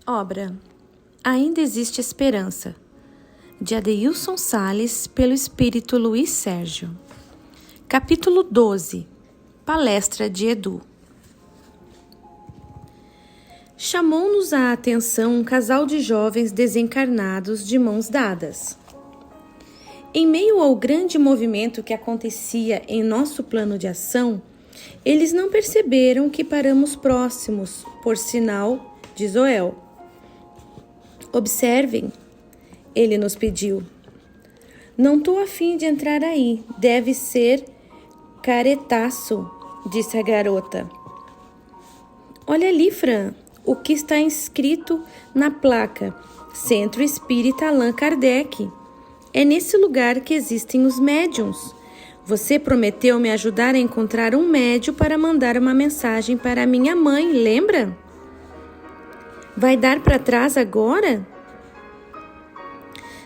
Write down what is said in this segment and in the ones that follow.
Obra Ainda Existe Esperança, de Adeilson Sales, pelo Espírito Luiz Sérgio. Capítulo 12. Palestra de Edu. Chamou-nos a atenção um casal de jovens desencarnados de mãos dadas. Em meio ao grande movimento que acontecia em nosso plano de ação, eles não perceberam que paramos próximos, por sinal de Zoel. Observem, ele nos pediu. Não tô a fim de entrar aí, deve ser caretaço, disse a garota. Olha ali, Fran, o que está escrito na placa, Centro Espírita Allan Kardec. É nesse lugar que existem os médiuns. Você prometeu me ajudar a encontrar um médium para mandar uma mensagem para minha mãe, lembra? Vai dar para trás agora?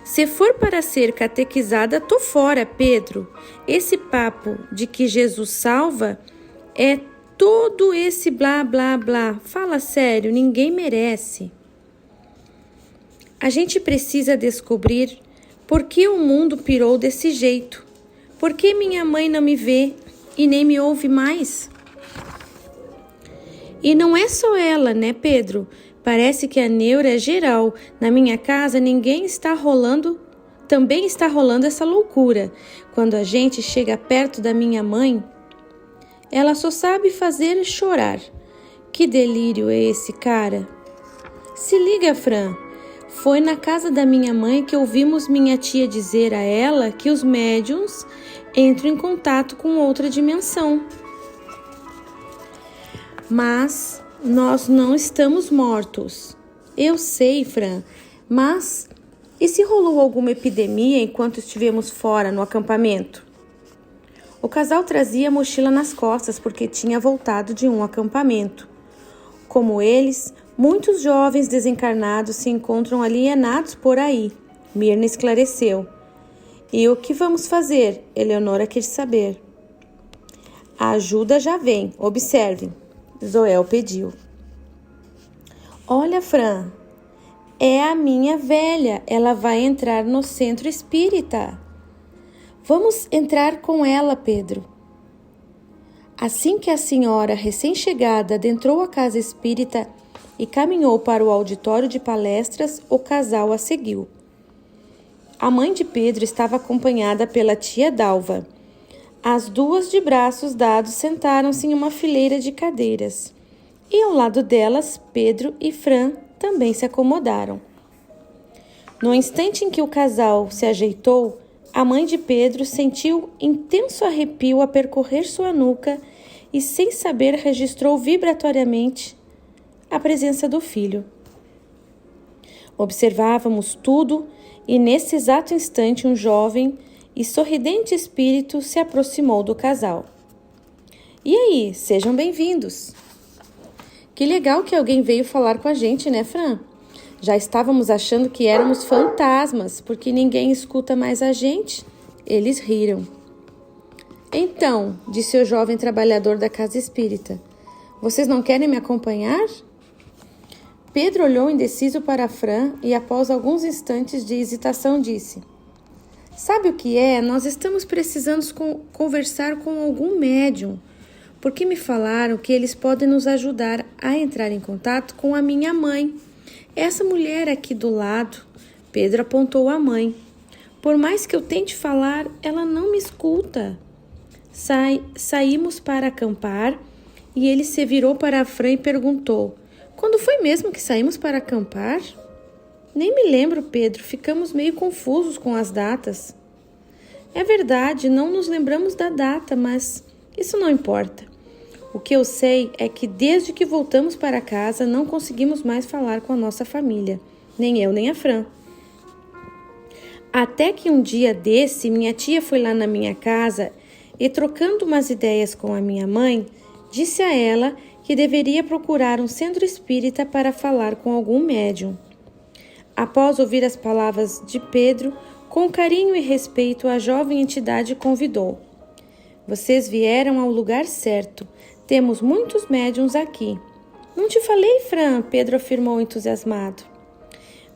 Se for para ser catequizada, tô fora, Pedro. Esse papo de que Jesus salva é todo esse blá, blá, blá. Fala sério, ninguém merece. A gente precisa descobrir por que o mundo pirou desse jeito. Por que minha mãe não me vê e nem me ouve mais? E não é só ela, né, Pedro? Parece que a neura é geral. Na minha casa também está rolando essa loucura. Quando a gente chega perto da minha mãe, ela só sabe fazer chorar. Que delírio é esse, cara? Se liga, Fran. Foi na casa da minha mãe que ouvimos minha tia dizer a ela que os médiuns entram em contato com outra dimensão. Mas nós não estamos mortos. Eu sei, Fran, mas e se rolou alguma epidemia enquanto estivemos fora no acampamento? O casal trazia a mochila nas costas porque tinha voltado de um acampamento. Como eles, muitos jovens desencarnados se encontram alienados por aí, Mirna esclareceu. E o que vamos fazer? Eleonora quis saber. A ajuda já vem, observem. Zoel pediu. Olha, Fran, é a minha velha, ela vai entrar no centro espírita. Vamos entrar com ela, Pedro. Assim que a senhora recém-chegada adentrou a casa espírita e caminhou para o auditório de palestras, o casal a seguiu. A mãe de Pedro estava acompanhada pela tia Dalva. As duas de braços dados sentaram-se em uma fileira de cadeiras. E ao lado delas, Pedro e Fran também se acomodaram. No instante em que o casal se ajeitou, a mãe de Pedro sentiu intenso arrepio a percorrer sua nuca e, sem saber, registrou vibratoriamente a presença do filho. Observávamos tudo e, nesse exato instante, um jovem e sorridente espírito se aproximou do casal. E aí, sejam bem-vindos. Que legal que alguém veio falar com a gente, né, Fran? Já estávamos achando que éramos fantasmas, porque ninguém escuta mais a gente. Eles riram. Então, disse o jovem trabalhador da casa espírita, vocês não querem me acompanhar? Pedro olhou indeciso para Fran e, após alguns instantes de hesitação, disse: sabe o que é? Nós estamos precisando conversar com algum médium, porque me falaram que eles podem nos ajudar a entrar em contato com a minha mãe. Essa mulher aqui do lado. Pedro apontou a mãe. Por mais que eu tente falar, ela não me escuta. Saímos para acampar e ele se virou para a Fran e perguntou: quando foi mesmo que saímos para acampar? Nem me lembro, Pedro. Ficamos meio confusos com as datas. É verdade, não nos lembramos da data, mas isso não importa. O que eu sei é que desde que voltamos para casa não conseguimos mais falar com a nossa família. Nem eu, nem a Fran. Até que um dia desse, minha tia foi lá na minha casa e, trocando umas ideias com a minha mãe, disse a ela que deveria procurar um centro espírita para falar com algum médium. Após ouvir as palavras de Pedro, com carinho e respeito, a jovem entidade convidou. Vocês vieram ao lugar certo. Temos muitos médiuns aqui. Não te falei, Fran, Pedro afirmou entusiasmado.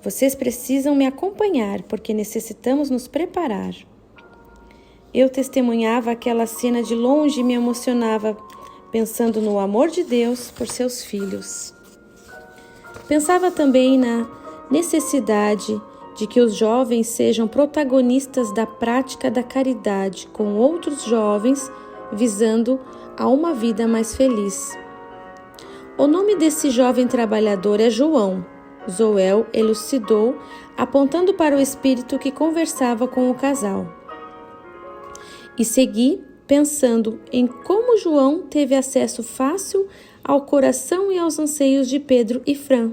Vocês precisam me acompanhar, porque necessitamos nos preparar. Eu testemunhava aquela cena de longe e me emocionava, pensando no amor de Deus por seus filhos. Pensava também na necessidade de que os jovens sejam protagonistas da prática da caridade com outros jovens, visando a uma vida mais feliz. O nome desse jovem trabalhador é João, Zoel elucidou, apontando para o espírito que conversava com o casal. E segui pensando em como João teve acesso fácil ao coração e aos anseios de Pedro e Fran.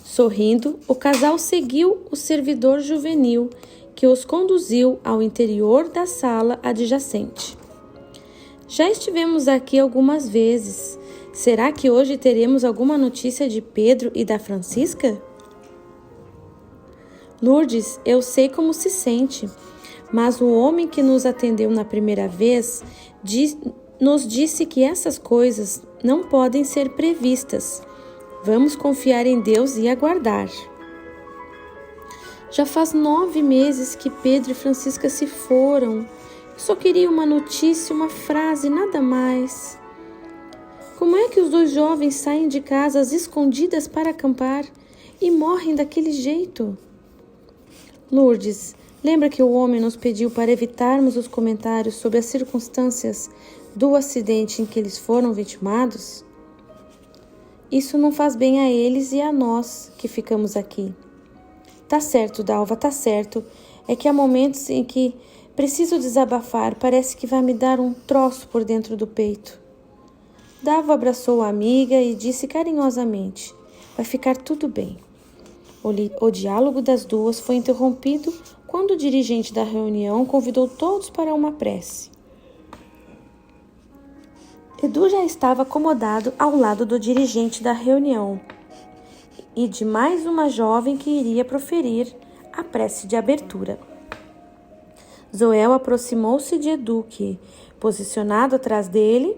Sorrindo, o casal seguiu o servidor juvenil, que os conduziu ao interior da sala adjacente. Já estivemos aqui algumas vezes. Será que hoje teremos alguma notícia de Pedro e da Francisca? Lourdes, eu sei como se sente, mas o homem que nos atendeu na primeira vez nos disse que essas coisas não podem ser previstas. Vamos confiar em Deus e aguardar. Já faz 9 meses que Pedro e Francisca se foram. Eu só queria uma notícia, uma frase, nada mais. Como é que os 2 jovens saem de casa às escondidas para acampar e morrem daquele jeito? Lourdes, lembra que o homem nos pediu para evitarmos os comentários sobre as circunstâncias do acidente em que eles foram vitimados? Isso não faz bem a eles e a nós que ficamos aqui. Tá certo, Dalva, tá certo. É que há momentos em que preciso desabafar, parece que vai me dar um troço por dentro do peito. Dalva abraçou a amiga e disse carinhosamente: vai ficar tudo bem. O diálogo das duas foi interrompido quando o dirigente da reunião convidou todos para uma prece. Edu já estava acomodado ao lado do dirigente da reunião e de mais uma jovem que iria proferir a prece de abertura. Zoel aproximou-se de Edu, que, posicionado atrás dele,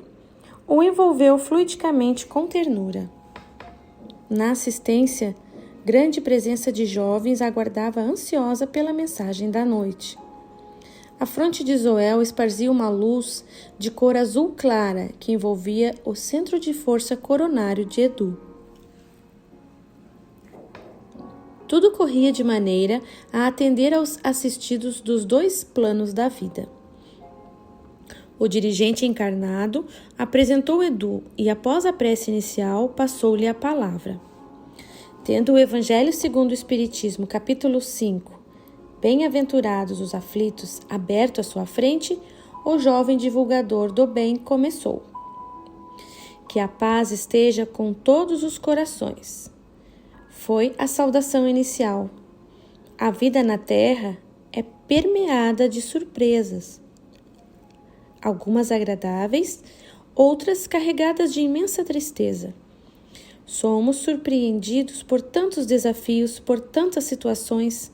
o envolveu fluidicamente com ternura. Na assistência, grande presença de jovens aguardava ansiosa pela mensagem da noite. A fronte de Zoel esparzia uma luz de cor azul clara que envolvia o centro de força coronário de Edu. Tudo corria de maneira a atender aos assistidos dos 2 planos da vida. O dirigente encarnado apresentou Edu e, após a prece inicial, passou-lhe a palavra. Tendo o Evangelho segundo o Espiritismo, capítulo 5, Bem-aventurados os aflitos, aberto à sua frente, o jovem divulgador do bem começou. Que a paz esteja com todos os corações. Foi a saudação inicial. A vida na Terra é permeada de surpresas. Algumas agradáveis, outras carregadas de imensa tristeza. Somos surpreendidos por tantos desafios, por tantas situações,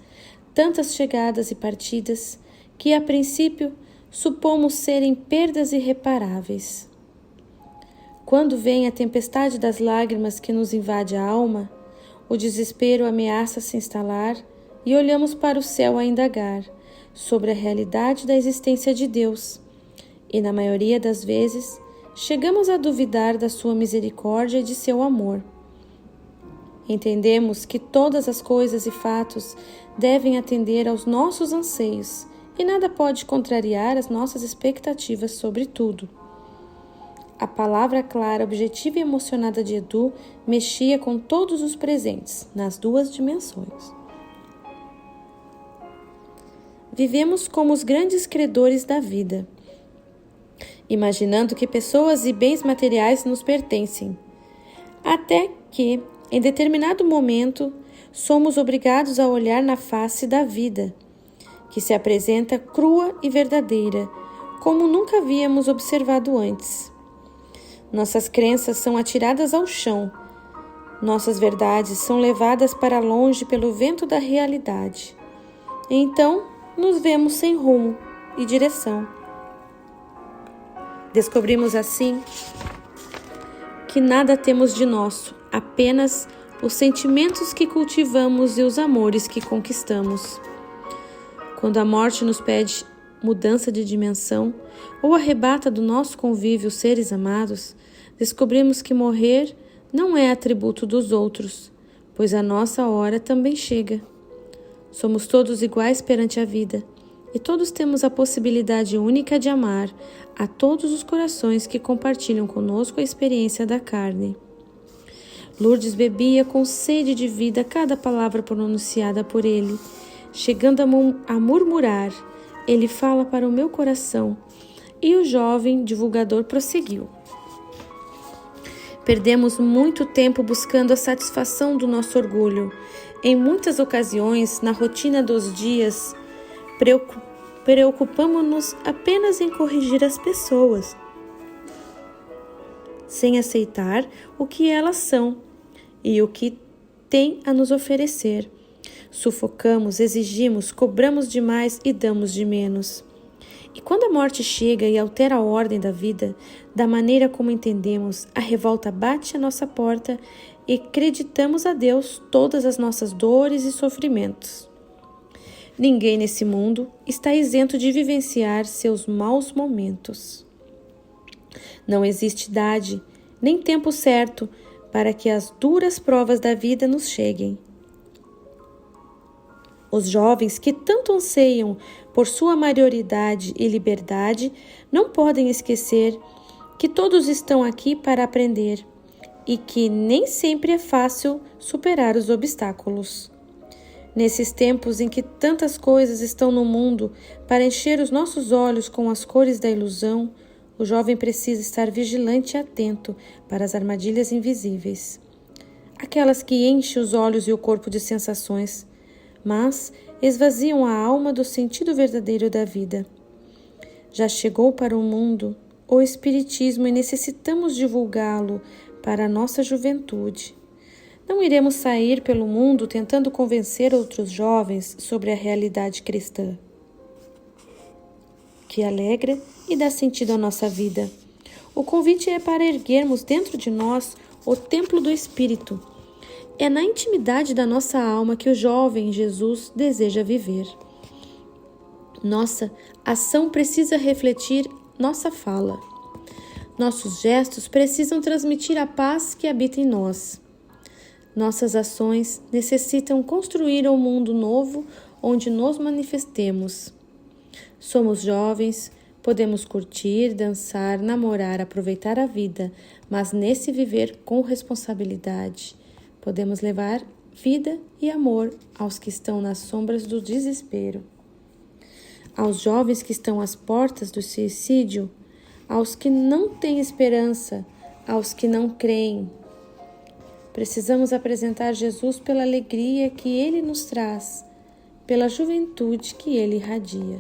tantas chegadas e partidas, que a princípio supomos serem perdas irreparáveis. Quando vem a tempestade das lágrimas que nos invade a alma, o desespero ameaça se instalar e olhamos para o céu a indagar sobre a realidade da existência de Deus. E, na maioria das vezes, chegamos a duvidar da sua misericórdia e de seu amor. Entendemos que todas as coisas e fatos devem atender aos nossos anseios e nada pode contrariar as nossas expectativas sobre tudo. A palavra clara, objetiva e emocionada de Edu mexia com todos os presentes, nas 2 dimensões. Vivemos como os grandes credores da vida, imaginando que pessoas e bens materiais nos pertencem, até que, em determinado momento, somos obrigados a olhar na face da vida, que se apresenta crua e verdadeira, como nunca havíamos observado antes. Nossas crenças são atiradas ao chão, nossas verdades são levadas para longe pelo vento da realidade. E então, nos vemos sem rumo e direção. Descobrimos assim que nada temos de nosso, apenas os sentimentos que cultivamos e os amores que conquistamos. Quando a morte nos pede mudança de dimensão ou arrebata do nosso convívio seres amados, descobrimos que morrer não é atributo dos outros, pois a nossa hora também chega. Somos todos iguais perante a vida, e todos temos a possibilidade única de amar a todos os corações que compartilham conosco a experiência da carne. Lourdes bebia com sede de vida cada palavra pronunciada por ele, chegando a murmurar: "Ele fala para o meu coração." E o jovem divulgador prosseguiu: "Perdemos muito tempo buscando a satisfação do nosso orgulho. Em muitas ocasiões, na rotina dos dias, preocupamos-nos apenas em corrigir as pessoas, sem aceitar o que elas são e o que têm a nos oferecer. Sufocamos, exigimos, cobramos demais e damos de menos. E quando a morte chega e altera a ordem da vida, da maneira como entendemos, a revolta bate à nossa porta e acreditamos a Deus todas as nossas dores e sofrimentos. Ninguém nesse mundo está isento de vivenciar seus maus momentos. Não existe idade, nem tempo certo para que as duras provas da vida nos cheguem. Os jovens que tanto anseiam por sua maioridade e liberdade não podem esquecer que todos estão aqui para aprender e que nem sempre é fácil superar os obstáculos. Nesses tempos em que tantas coisas estão no mundo para encher os nossos olhos com as cores da ilusão, o jovem precisa estar vigilante e atento para as armadilhas invisíveis, aquelas que enchem os olhos e o corpo de sensações, mas esvaziam a alma do sentido verdadeiro da vida. Já chegou para o mundo o Espiritismo e necessitamos divulgá-lo para a nossa juventude. Não iremos sair pelo mundo tentando convencer outros jovens sobre a realidade cristã, que alegra e dá sentido à nossa vida. O convite é para erguermos dentro de nós o templo do Espírito. É na intimidade da nossa alma que o jovem Jesus deseja viver. Nossa ação precisa refletir nossa fala. Nossos gestos precisam transmitir a paz que habita em nós. Nossas ações necessitam construir um mundo novo onde nos manifestemos. Somos jovens, podemos curtir, dançar, namorar, aproveitar a vida, mas nesse viver com responsabilidade, podemos levar vida e amor aos que estão nas sombras do desespero, aos jovens que estão às portas do suicídio, aos que não têm esperança, aos que não creem. Precisamos apresentar Jesus pela alegria que Ele nos traz, pela juventude que Ele irradia.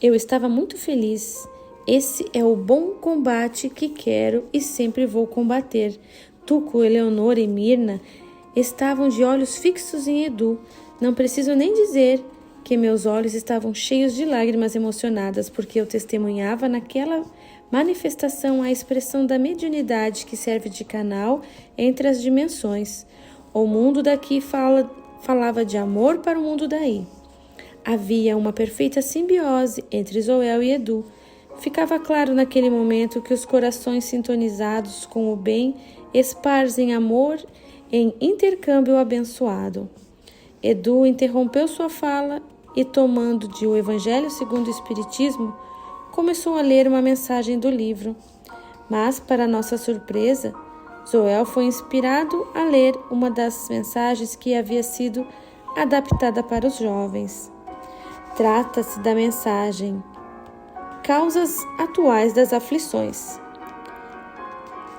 Eu estava muito feliz. Esse é o bom combate que quero e sempre vou combater. Tuco, Eleonora e Mirna estavam de olhos fixos em Edu. Não preciso nem dizer que meus olhos estavam cheios de lágrimas emocionadas, porque eu testemunhava naquela manifestação a expressão da mediunidade que serve de canal entre as dimensões. O mundo daqui falava de amor para o mundo daí. Havia uma perfeita simbiose entre Zoel e Edu. Ficava claro naquele momento que os corações sintonizados com o bem esparzem amor em intercâmbio abençoado. Edu interrompeu sua fala e, tomando de O Evangelho segundo o Espiritismo, começou a ler uma mensagem do livro. Mas, para nossa surpresa, Zoel foi inspirado a ler uma das mensagens que havia sido adaptada para os jovens. Trata-se da mensagem Causas Atuais das Aflições.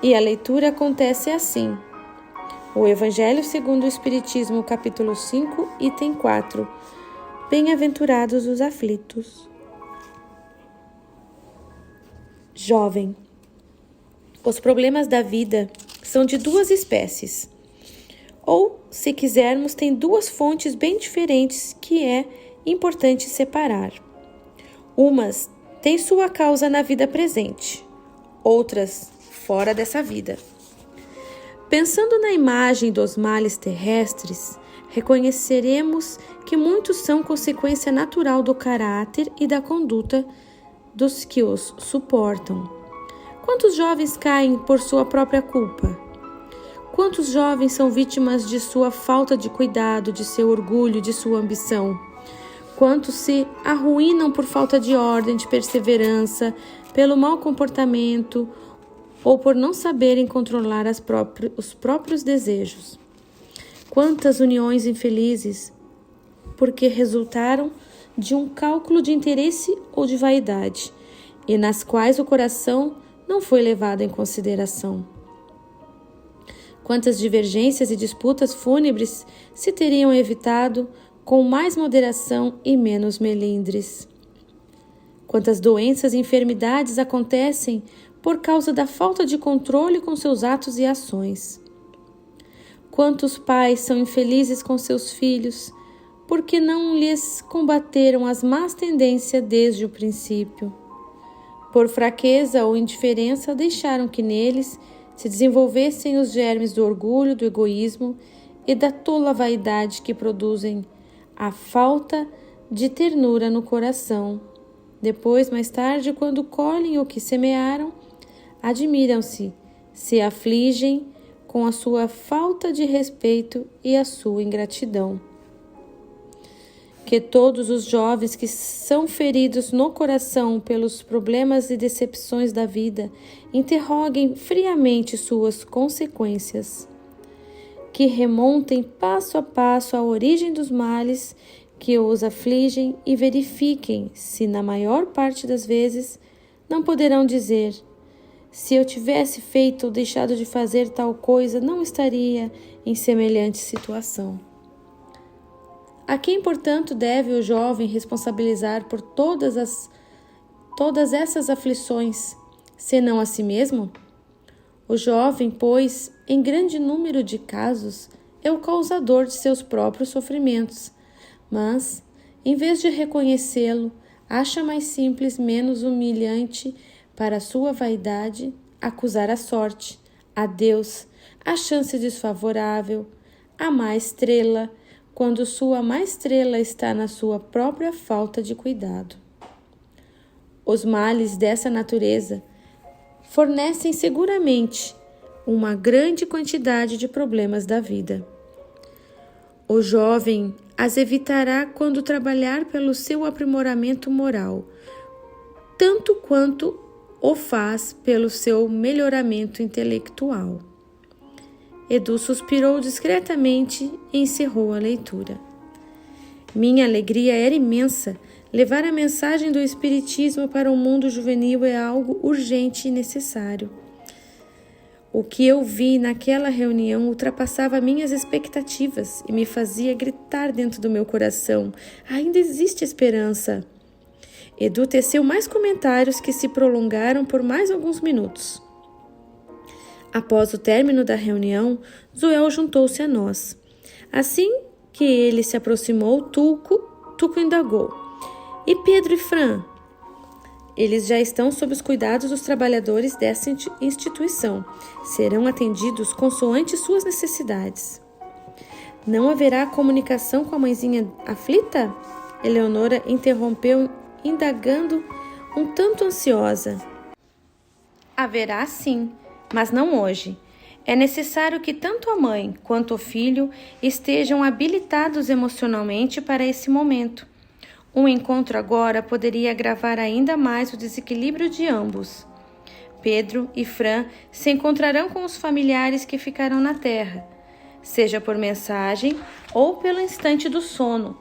E a leitura acontece assim. O Evangelho segundo o Espiritismo, capítulo 5, item 4. Bem-aventurados os aflitos. Jovem. Os problemas da vida são de duas espécies. Ou, se quisermos, tem duas fontes bem diferentes que é importante separar. Umas têm sua causa na vida presente, outras fora dessa vida. Pensando na imagem dos males terrestres, reconheceremos que muitos são consequência natural do caráter e da conduta dos que os suportam. Quantos jovens caem por sua própria culpa? Quantos jovens são vítimas de sua falta de cuidado, de seu orgulho, de sua ambição? Quantos se arruinam por falta de ordem, de perseverança, pelo mau comportamento ou por não saberem controlar os próprios desejos? Quantas uniões infelizes porque resultaram de um cálculo de interesse ou de vaidade, e nas quais o coração não foi levado em consideração? Quantas divergências e disputas fúnebres se teriam evitado com mais moderação e menos melindres? Quantas doenças e enfermidades acontecem por causa da falta de controle com seus atos e ações? Quantos pais são infelizes com seus filhos porque não lhes combateram as más tendências desde o princípio? Por fraqueza ou indiferença, deixaram que neles se desenvolvessem os germes do orgulho, do egoísmo e da tola vaidade que produzem a falta de ternura no coração. Depois, mais tarde, quando colhem o que semearam, admiram-se, se afligem com a sua falta de respeito e a sua ingratidão. Que todos os jovens que são feridos no coração pelos problemas e decepções da vida interroguem friamente suas consequências. Que remontem passo a passo a origem dos males que os afligem e verifiquem se, na maior parte das vezes, não poderão dizer: se eu tivesse feito ou deixado de fazer tal coisa, não estaria em semelhante situação. A quem, portanto, deve o jovem responsabilizar por todas essas aflições, senão a si mesmo? O jovem, pois, em grande número de casos, é o causador de seus próprios sofrimentos, mas, em vez de reconhecê-lo, acha mais simples, menos humilhante para a sua vaidade acusar a sorte, a Deus, a chance desfavorável, a má estrela, quando sua má estrela está na sua própria falta de cuidado. Os males dessa natureza fornecem seguramente uma grande quantidade de problemas da vida. O jovem as evitará quando trabalhar pelo seu aprimoramento moral, tanto quanto o faz pelo seu melhoramento intelectual. Edu suspirou discretamente e encerrou a leitura. Minha alegria era imensa. Levar a mensagem do Espiritismo para o mundo juvenil é algo urgente e necessário. O que eu vi naquela reunião ultrapassava minhas expectativas e me fazia gritar dentro do meu coração: ainda existe esperança. Edu teceu mais comentários que se prolongaram por mais alguns minutos. Após o término da reunião, Zuel juntou-se a nós. Assim que ele se aproximou, Tuco indagou: e Pedro e Fran? Eles já estão sob os cuidados dos trabalhadores dessa instituição. Serão atendidos consoante suas necessidades. Não haverá comunicação com a mãezinha aflita? Eleonora interrompeu, indagando, um tanto ansiosa. Haverá sim, mas não hoje. É necessário que tanto a mãe quanto o filho estejam habilitados emocionalmente para esse momento. Um encontro agora poderia agravar ainda mais o desequilíbrio de ambos. Pedro e Fran se encontrarão com os familiares que ficarão na terra, seja por mensagem ou pelo instante do sono,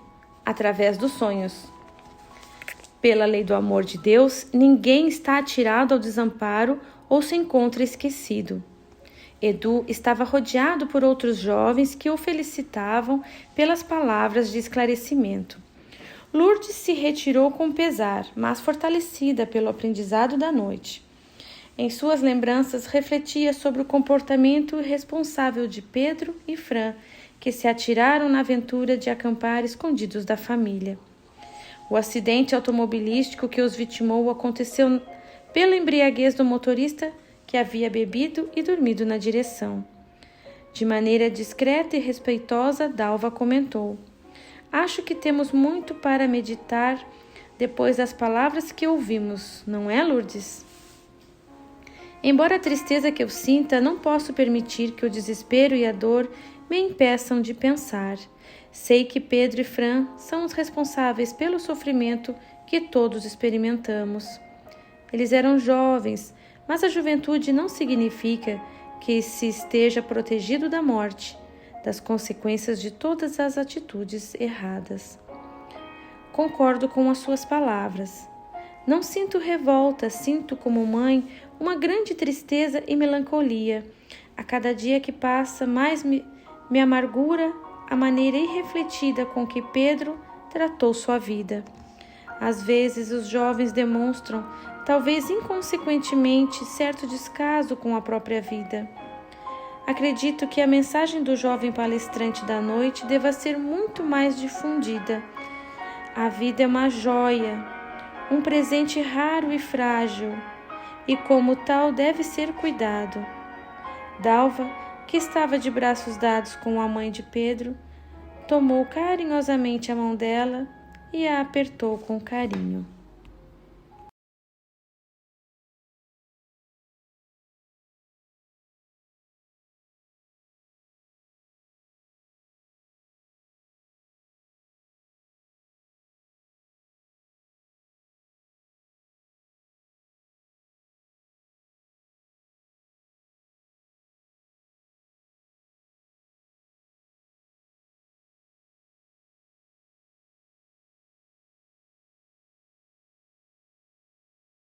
através dos sonhos. Pela lei do amor de Deus, ninguém está atirado ao desamparo ou se encontra esquecido. Edu estava rodeado por outros jovens que o felicitavam pelas palavras de esclarecimento. Lourdes se retirou com pesar, mas fortalecida pelo aprendizado da noite. Em suas lembranças, refletia sobre o comportamento irresponsável de Pedro e Fran, que se atiraram na aventura de acampar escondidos da família. O acidente automobilístico que os vitimou aconteceu pela embriaguez do motorista que havia bebido e dormido na direção. De maneira discreta e respeitosa, Dalva comentou: acho que temos muito para meditar depois das palavras que ouvimos, não é, Lourdes? Embora a tristeza que eu sinta, não posso permitir que o desespero e a dor me impeçam de pensar. Sei que Pedro e Fran são os responsáveis pelo sofrimento que todos experimentamos. Eles eram jovens, mas a juventude não significa que se esteja protegido da morte, das consequências de todas as atitudes erradas. Concordo com as suas palavras. Não sinto revolta, sinto como mãe uma grande tristeza e melancolia. A cada dia que passa, mais me amargura a maneira irrefletida com que Pedro tratou sua vida. Às vezes, os jovens demonstram, talvez inconsequentemente, certo descaso com a própria vida. Acredito que a mensagem do jovem palestrante da noite deva ser muito mais difundida. A vida é uma joia, um presente raro e frágil, e como tal deve ser cuidado. Dalva, que estava de braços dados com a mãe de Pedro, tomou carinhosamente a mão dela e a apertou com carinho.